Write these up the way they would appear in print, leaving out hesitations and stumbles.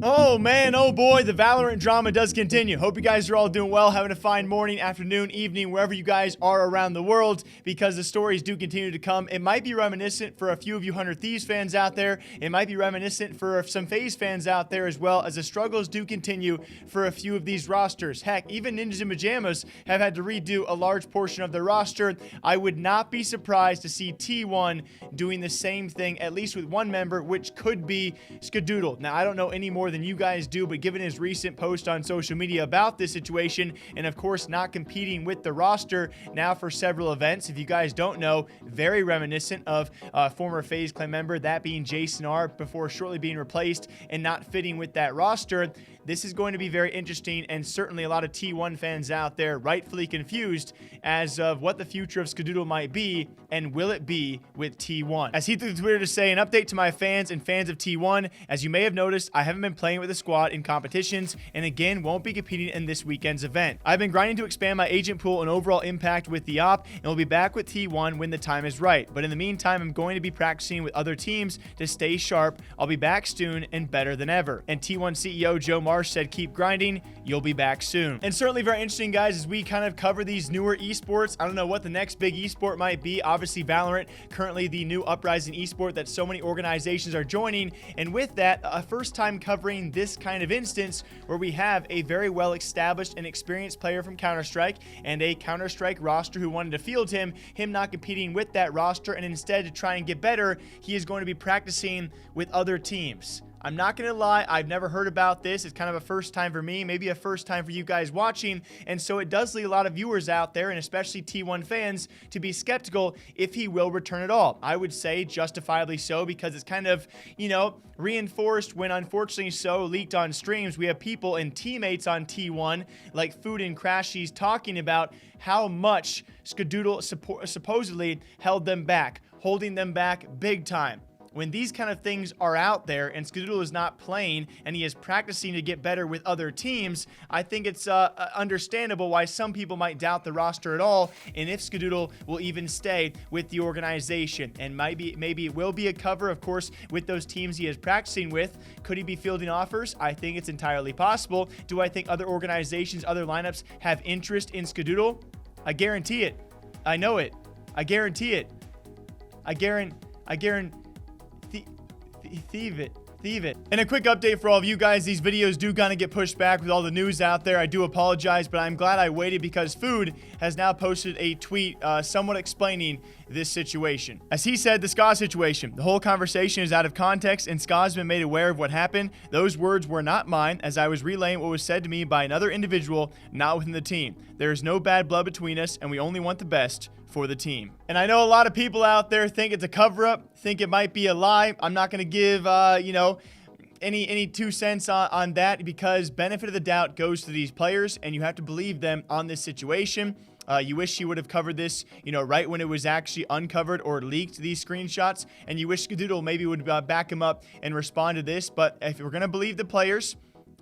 Oh man, oh boy, the Valorant drama does continue. Hope you guys are all doing well, having a fine morning, afternoon, evening, wherever you guys are around the world, because the stories do continue to come. It might be reminiscent for a few of you 100 Thieves fans out there. It might be reminiscent for some FaZe fans out there as well, as the struggles do continue for a few of these rosters. Heck, even Ninjas in Pajamas have had to redo a large portion of their roster. I would not be surprised to see T1 doing the same thing, at least with one member, which could be Skadoodle. Now, I don't know any more than you guys do, but given his recent post on social media about this situation, and of course not competing with the roster now for several events, if you guys don't know, very reminiscent of former FaZe Clan member, that being Jason R, before shortly being replaced and not fitting with that roster. This is going to be very interesting, and certainly a lot of T1 fans out there rightfully confused as of what the future of Skadoodle might be, and will it be with T1. As he took to Twitter to say, an update to my fans and fans of T1, as you may have noticed, I haven't been playing with the squad in competitions, and again, won't be competing in this weekend's event. I've been grinding to expand my agent pool and overall impact with the op, and will be back with T1 when the time is right. But in the meantime, I'm going to be practicing with other teams to stay sharp. I'll be back soon and better than ever. And T1 CEO Joe Marsh said, keep grinding, you'll be back soon. And certainly very interesting, guys, as we kind of cover these newer esports. I don't know what the next big esport might be. Obviously Valorant, currently the new uprising esport that so many organizations are joining, and with that, a first time covering this kind of instance where we have a very well established and experienced player from Counter-Strike and a Counter-Strike roster who wanted to field him not competing with that roster, and instead to try and get better, he is going to be practicing with other teams. I'm not going to lie, I've never heard about this. It's kind of a first time for me, maybe a first time for you guys watching, and so it does lead a lot of viewers out there, and especially T1 fans, to be skeptical if he will return at all. I would say justifiably so, because it's kind of, you know, reinforced when unfortunately so leaked on streams. We have people and teammates on T1, like Food and Crashies, talking about how much Skadoodle supposedly held them back, holding them back big time. When these kind of things are out there and Skadoodle is not playing and he is practicing to get better with other teams, I think it's understandable why some people might doubt the roster at all, and if Skadoodle will even stay with the organization. And maybe it will be a cover, of course, with those teams he is practicing with. Could he be fielding offers? I think it's entirely possible. Do I think other organizations, other lineups have interest in Skadoodle? I guarantee it. I know it. I guarantee it. I guarantee thieve it. And a quick update for all of you guys, these videos do kind of get pushed back with all the news out there. I do apologize, but I'm glad I waited, because Food has now posted a tweet somewhat explaining this situation. As he said, the Ska situation, the whole conversation is out of context and Ska's been made aware of what happened. Those words were not mine, as I was relaying what was said to me by another individual not within the team. There is no bad blood between us, and we only want the best for the team. And I know a lot of people out there think it's a cover-up, think it might be a lie. I'm not going to give, you know, any 2 cents on that, because benefit of the doubt goes to these players, and you have to believe them on this situation. You wish you would have covered this, you know, right when it was actually uncovered or leaked, these screenshots, and you wish Skadoodle maybe would back him up and respond to this. But if we're going to believe the players,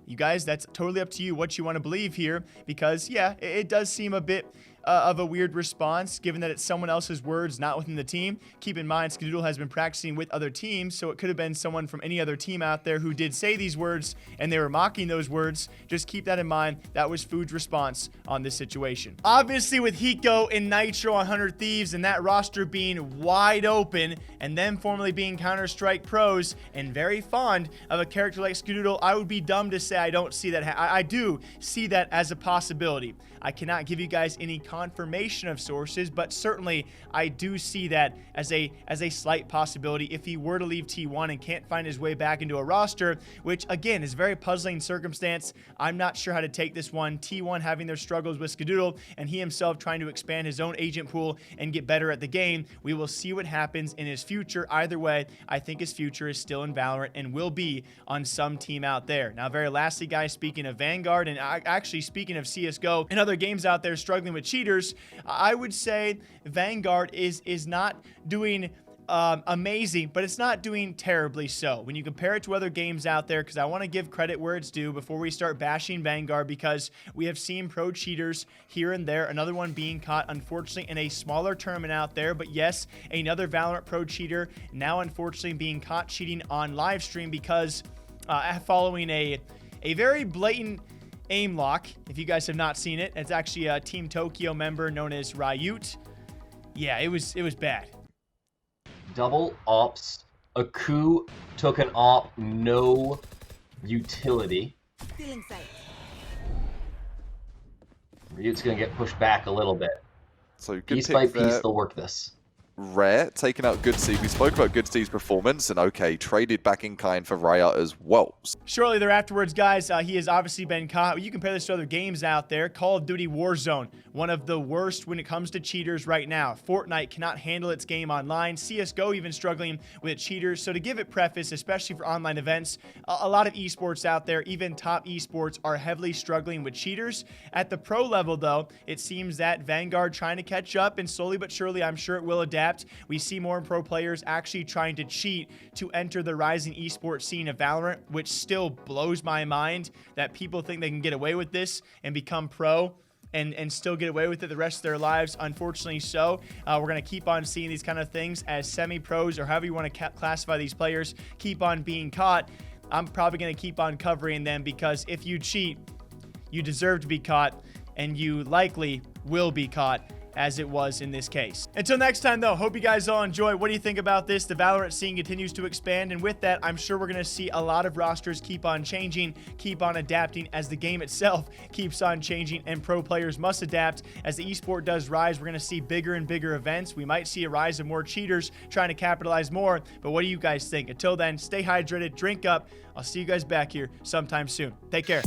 you guys, that's totally up to you what you want to believe here, because yeah, it does seem a bit of a weird response, given that it's someone else's words, not within the team. Keep in mind, Skadoodle has been practicing with other teams, so it could have been someone from any other team out there who did say these words, and they were mocking those words. Just keep that in mind. That was Food's response on this situation. Obviously, with Hiko and Nitro on 100 Thieves, and that roster being wide open, and them formerly being Counter-Strike pros, and very fond of a character like Skadoodle, I would be dumb to say I don't see that. I do see that as a possibility. I cannot give you guys any confirmation of sources, but certainly I do see that as a slight possibility if he were to leave T1 and can't find his way back into a roster, which again is a very puzzling circumstance. I'm not sure how to take this one. T1 having their struggles with Skadoodle, and he himself trying to expand his own agent pool and get better at the game. We will see what happens in his future. Either way, I think his future is still in Valorant and will be on some team out there. Now, very lastly, guys, speaking of Vanguard, and actually speaking of CSGO and other games out there struggling with cheaters, I would say Vanguard is not doing amazing, but it's not doing terribly so when you compare it to other games out there, because I want to give credit where it's due before we start bashing Vanguard, because we have seen pro cheaters here and there, another one being caught unfortunately in a smaller tournament out there. But yes, another Valorant pro cheater now unfortunately being caught cheating on Livestream because following a very blatant aim lock. If you guys have not seen it, it's actually a Team Tokyo member known as Ryut. Yeah, it was bad. Double ops. Aku took an op, no utility. Ryut's gonna get pushed back a little bit. So good Piece pick by there. piece, they'll work this. Rare, taking out Good Steve. We spoke about Good Steve's performance, and okay, traded back in kind for Raya as well. Shortly thereafterwards, guys, he has obviously been caught. You compare this to other games out there. Call of Duty Warzone, one of the worst when it comes to cheaters right now. Fortnite cannot handle its game online. CSGO even struggling with cheaters. So to give it preface, especially for online events, a lot of esports out there, even top esports, are heavily struggling with cheaters. At the pro level, though, it seems that Vanguard trying to catch up, and slowly but surely, I'm sure it will adapt. We see more pro players actually trying to cheat to enter the rising esports scene of Valorant, which still blows my mind that people think they can get away with this and become pro and still get away with it the rest of their lives. Unfortunately so. We're going to keep on seeing these kind of things as semi-pros, or however you want to classify these players, keep on being caught. I'm probably going to keep on covering them, because if you cheat, you deserve to be caught, and you likely will be caught, as it was in this case. Until next time, though, hope you guys all enjoy. What do you think about this? The Valorant scene continues to expand, and with that, I'm sure we're going to see a lot of rosters keep on changing, keep on adapting as the game itself keeps on changing, and pro players must adapt. As the esport does rise, we're going to see bigger and bigger events. We might see a rise of more cheaters trying to capitalize more, but what do you guys think? Until then, stay hydrated, drink up. I'll see you guys back here sometime soon. Take care.